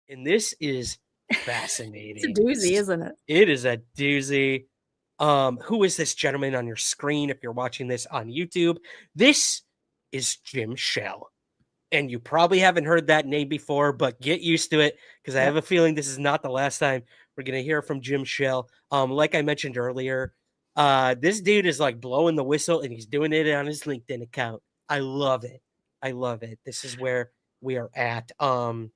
And this is It's a fascinating. doozy, isn't it? It is a doozy. Who is this gentleman on your screen if you're watching this on YouTube? This is Jim Shell. And you probably haven't heard that name before, but get used to it because I Yep. have a feeling this is not the last time we're going to hear from Jim Shell. Like I mentioned earlier, this dude is like blowing the whistle and he's doing it on his LinkedIn account. I love it. I love it. This is where we are at. And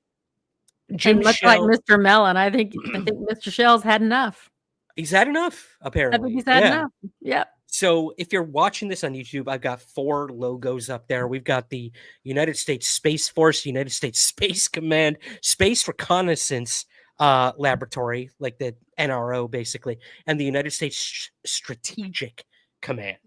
Jim much like Shell, Mr. Mellon, I think Mr. Shell's had enough. he's had enough, I think apparently. he's had Yeah. enough. Yep. So if you're watching this on YouTube, I've got 4 logos up there. We've got the United States Space Force, United States Space Command, Space Reconnaissance Laboratory, like the NRO basically, and the United States Strategic Command.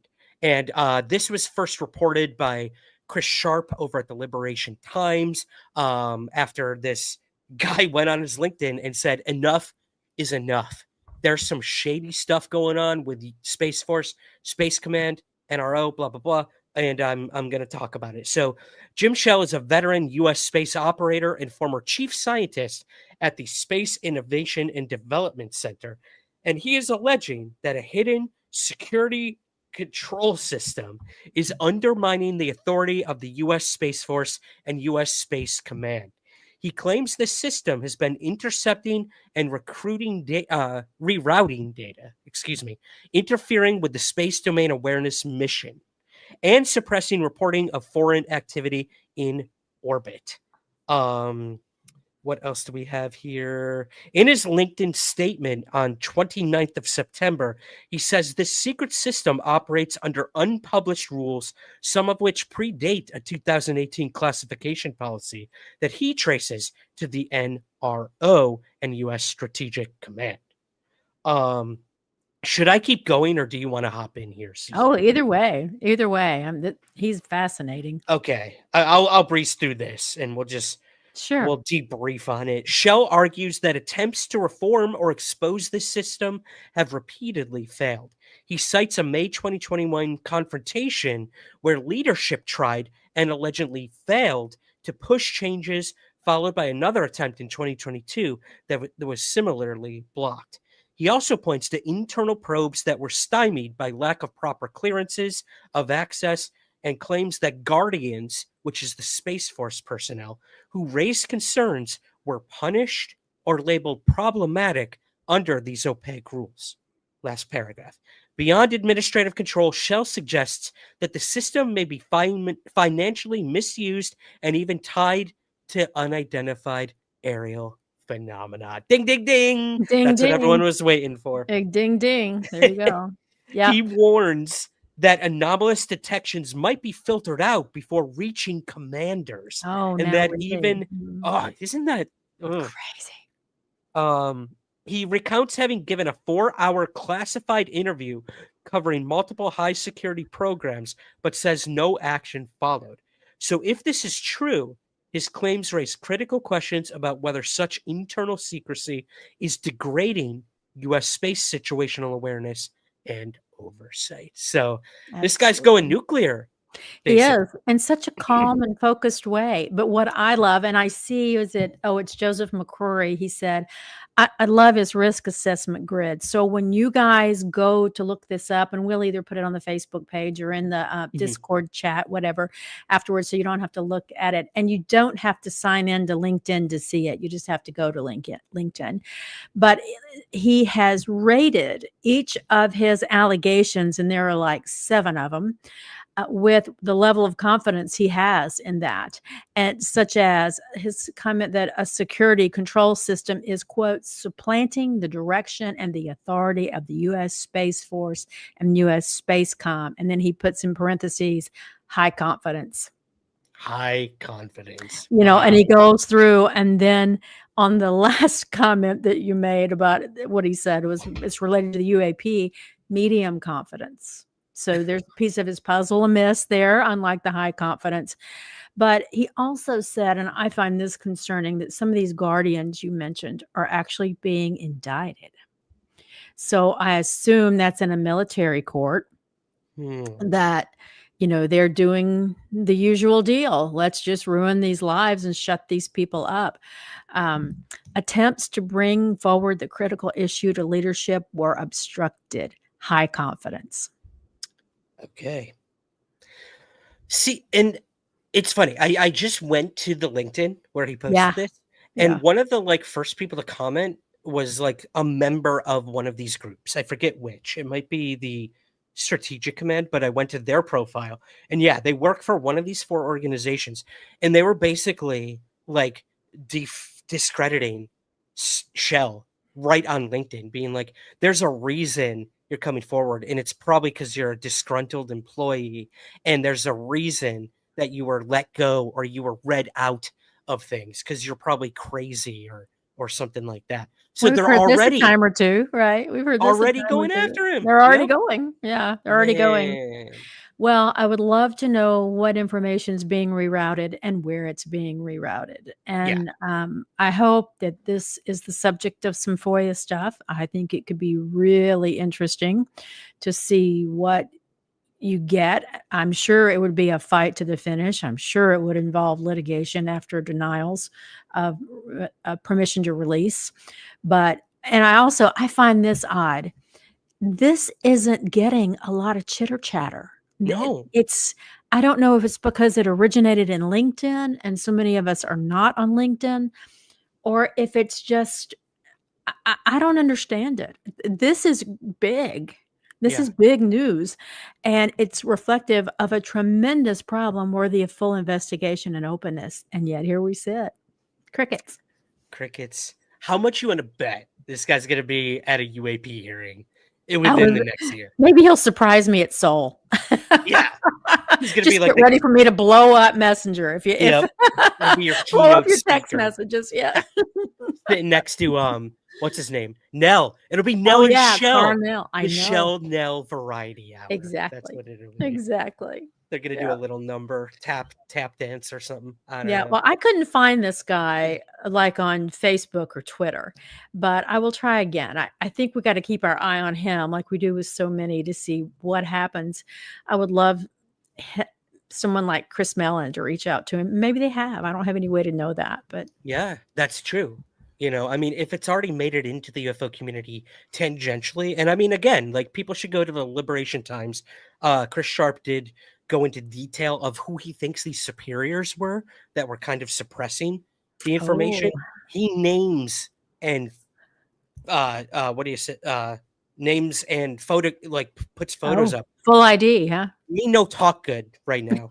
And this was first reported by Chris Sharp over at the Liberation Times after this guy went on his LinkedIn and said, enough is enough. There's some shady stuff going on with the Space Force, Space Command, NRO, blah, blah, blah. And I'm going to talk about it. So, Jim Shell is a veteran U.S. space operator and former chief scientist at the Space Innovation and Development Center. And he is alleging that a hidden security control system is undermining the authority of the U.S. Space Force and U.S. Space Command. He claims the system has been intercepting and rerouting data, interfering with the space domain awareness mission, and suppressing reporting of foreign activity in orbit. What else do we have here? In his LinkedIn statement on 29th of September, he says this secret system operates under unpublished rules, some of which predate a 2018 classification policy that he traces to the NRO and U.S. Strategic Command. Should I keep going or do you want to hop in here, Suzanne? Oh, either way. He's fascinating. Okay, I'll breeze through this and Sure. we'll debrief on it. Shell argues that attempts to reform or expose this system have repeatedly failed. He cites a May 2021 confrontation where leadership tried and allegedly failed to push changes, followed by another attempt in 2022 that was similarly blocked. He also points to internal probes that were stymied by lack of proper clearances of access and claims that Guardians, which is the Space Force personnel, who raised concerns were punished or labeled problematic under these opaque rules. Last paragraph. Beyond administrative control, Shell suggests that the system may be financially misused and even tied to unidentified aerial phenomena. Ding, ding, ding. Ding, That's what everyone ding. was waiting for. Ding, ding. There you go. Yeah. He warns that anomalous detections might be filtered out before reaching commanders. Oh, And now that really. even, isn't that Crazy. he recounts having given a 4-hour classified interview covering multiple high security programs, but says no action followed. So if this is true, his claims raise critical questions about whether such internal secrecy is degrading U.S. space situational awareness and oversight. So this guy's going Absolutely. nuclear. He Basically. is, in such a calm and focused way. But what I love, and I see, it's Joseph McCrory. He said, I love his risk assessment grid. So when you guys go to look this up, and we'll either put it on the Facebook page or in the Discord chat, whatever, afterwards, so you don't have to look at it. And you don't have to sign in to LinkedIn to see it. You just have to go to LinkedIn. But he has rated each of his allegations, and there are like 7 of them, with the level of confidence he has in that, and such as his comment that a security control system is, quote, supplanting the direction and the authority of the U.S. Space Force and U.S. Space Com. And then he puts in parentheses, high confidence. High confidence. And he goes through, and then on the last comment that you made about what he said it's related to the UAP, medium confidence. So there's a piece of his puzzle amiss there, unlike the high confidence. But he also said, and I find this concerning, that some of these guardians you mentioned are actually being indicted. So I assume that's in a military court, that they're doing the usual deal. Let's just ruin these lives and shut these people up. Attempts to bring forward the critical issue to leadership were obstructed. High confidence. Okay. See, and it's funny. I just went to the LinkedIn where he Yeah. posted this, Yeah. and one of the first people to comment was a member of one of these groups. I forget which. It might be the Strategic Command, but I went to their profile, and yeah, they work for one of these 4 organizations, and they were basically discrediting Shell right on LinkedIn, being like, "There's a reason you're coming forward, and it's probably because you're a disgruntled employee, and there's a reason that you were let go or you were read out of things because you're probably crazy or something like that." So We've they're heard this a already time or two, right? We've heard this a time or going two. after him. They're already Yep. going. Yeah, they're already going. Man. Well, I would love to know what information is being rerouted and where it's being rerouted. Yeah. And I hope that this is the subject of some FOIA stuff. I think it could be really interesting to see what you get. I'm sure it would be a fight to the finish. I'm sure it would involve litigation after denials of permission to release. And I find this odd. This isn't getting a lot of chitter chatter. No. I don't know if it's because it originated in LinkedIn and so many of us are not on LinkedIn, or if it's just, I don't understand it. This is big. This Yeah. is big news, and it's reflective of a tremendous problem worthy of full investigation and openness. And yet here we sit. Crickets. Crickets. How much you want to bet this guy's going to be at a UAP hearing Oh, within the next year? maybe he'll surprise me at Seoul. Yeah. He's going to Just be like get ready for me to blow up Messenger. If Yep. He'll be your blow up keynote your text speaker. messages. Yeah. Sitting next to what's his name? Nell. It'll be Nell and Shell. Carnell. I The know. Shell Nell variety hour. That's Exactly. what it'll be. Exactly. They're gonna do a little number, tap dance or something. I don't know. Well, I couldn't find this guy like on Facebook or Twitter, but I will try again. I think we got to keep our eye on him like we do with so many to see what happens. I would love someone like Chris Mellon to reach out to him. Maybe they have. I don't have any way to know that, but yeah, that's true. I mean, if it's already made it into the UFO community tangentially, and I mean, again, people should go to the Liberation Times. Chris Sharp did go into detail of who he thinks these superiors were that were kind of suppressing the information. He names and what do you say? Names and photo, puts photos up. Full ID, huh? Me no talk good right now.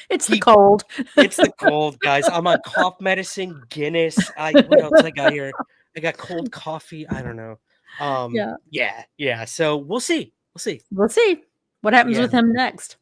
It's the cold. It's the cold, guys. I'm on cough medicine, Guinness. What else I got here? I got cold coffee. I don't know. Yeah. So we'll see. We'll see what happens with him next.